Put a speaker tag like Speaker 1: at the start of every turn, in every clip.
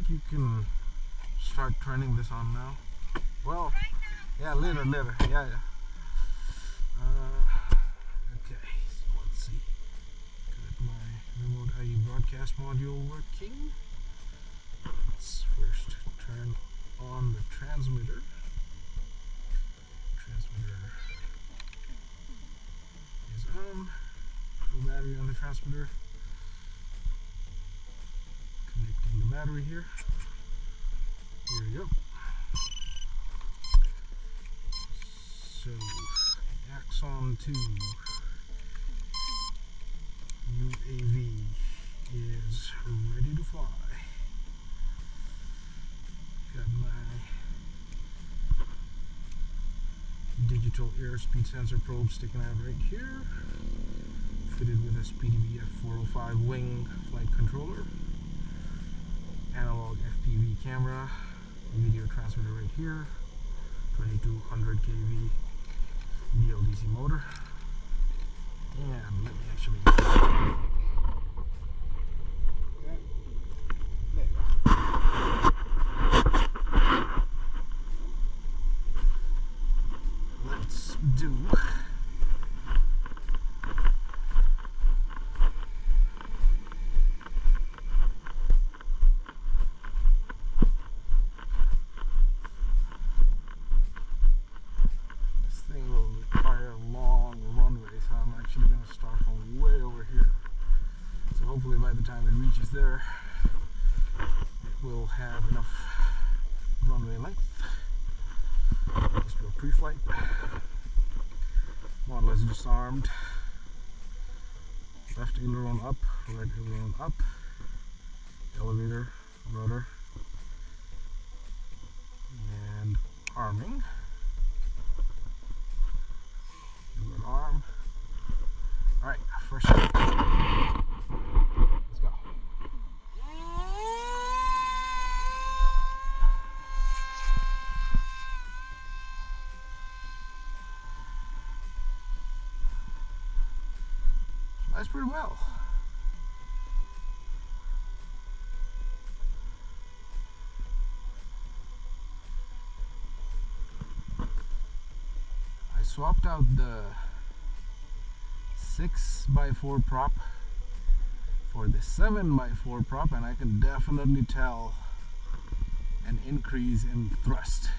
Speaker 1: think you can start turning this on now. Well, yeah, later, yeah. Okay, so let's see. Got my remote IE broadcast module working. Let's first turn on the transmitter. Transmitter is on. Full battery on the transmitter. Connecting the battery here. Here we go. So, AXON2 UAV is ready to fly. Got my digital airspeed sensor probe sticking out right here, fitted with a SpeedyBee F405 Wing flight controller, analog FPV camera, video transmitter right here, 2200 kV BLDC motor, and let me actually let's do hopefully by the time it reaches there, it will have enough runway length. Let's do a pre-flight. Model is disarmed. Left aileron up, right aileron up. Elevator, rudder, and arming. Do an arm. Alright, first shot. That's pretty well. I swapped out the 6x4 prop for the 7x4 prop, and I can definitely tell an increase in thrust.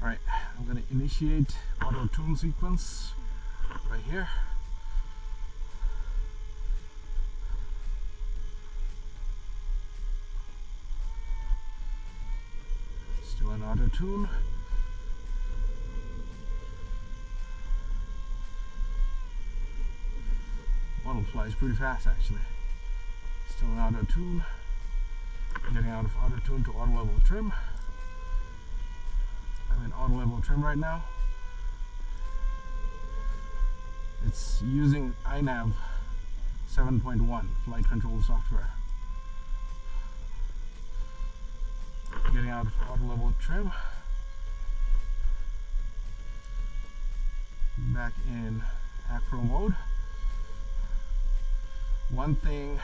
Speaker 1: Alright, I'm going to initiate auto tune sequence right here. Still in auto tune. Model flies pretty fast actually. Still in auto tune. Getting out of auto tune to auto level trim. I'm in auto level trim right now. It's using INAV 7.1 flight control software. Getting out of auto level trim. Back in acro mode. One thing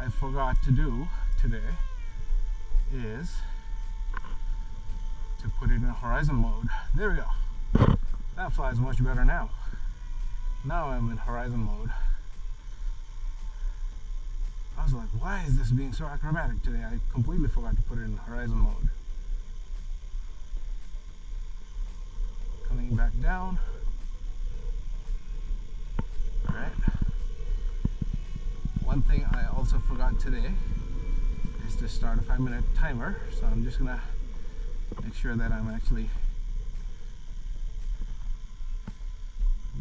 Speaker 1: I forgot to do today is to put it in horizon mode. There we go. That flies much better now. Now I'm in horizon mode. I was like, why is this being so acrobatic today? I completely forgot to put it in horizon mode. Coming back down. Alright. One thing I also forgot today is to start a 5-minute timer. So I'm just gonna make sure that I'm actually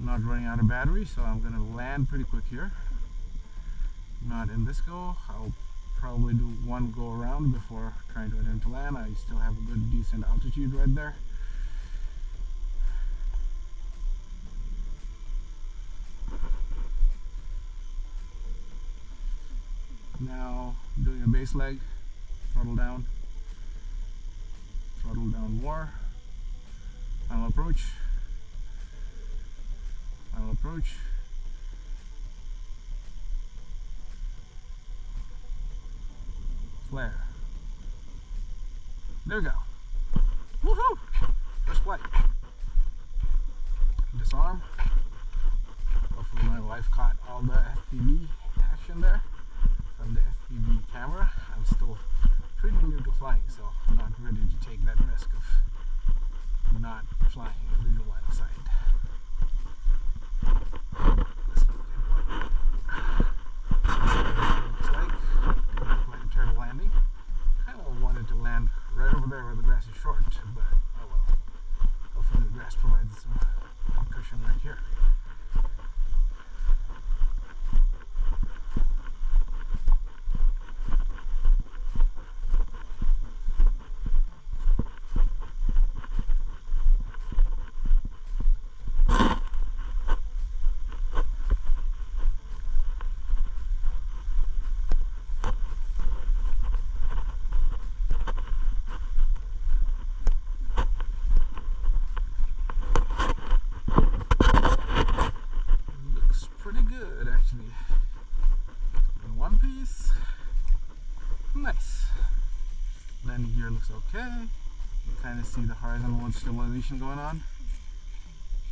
Speaker 1: not running out of battery, so I'm going to land pretty quick here. Not in this go. I'll probably do one go around before trying to attempt to land. I still have a good decent altitude right there. Now doing a base leg, throttle down more, final approach, approach. Flare. There we go. Woohoo! First flight. Disarm. Hopefully my wife caught all the FPV action there from the FPV camera. I'm still pretty new to flying, so I'm not ready to take that risk of not flying visual line of sight. This looks like a turtle landing. Kind of wanted to land right over there where the grass is short, but oh well. Hopefully the grass provides some cushion right here. Nice. Landing gear looks okay. You kind of see the horizontal stabilization going on.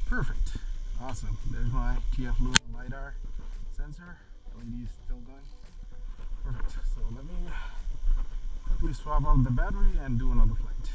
Speaker 1: Perfect. Awesome. There's my TF Luna Lidar sensor. LED is still going. Perfect. So let me quickly swap out the battery and do another flight.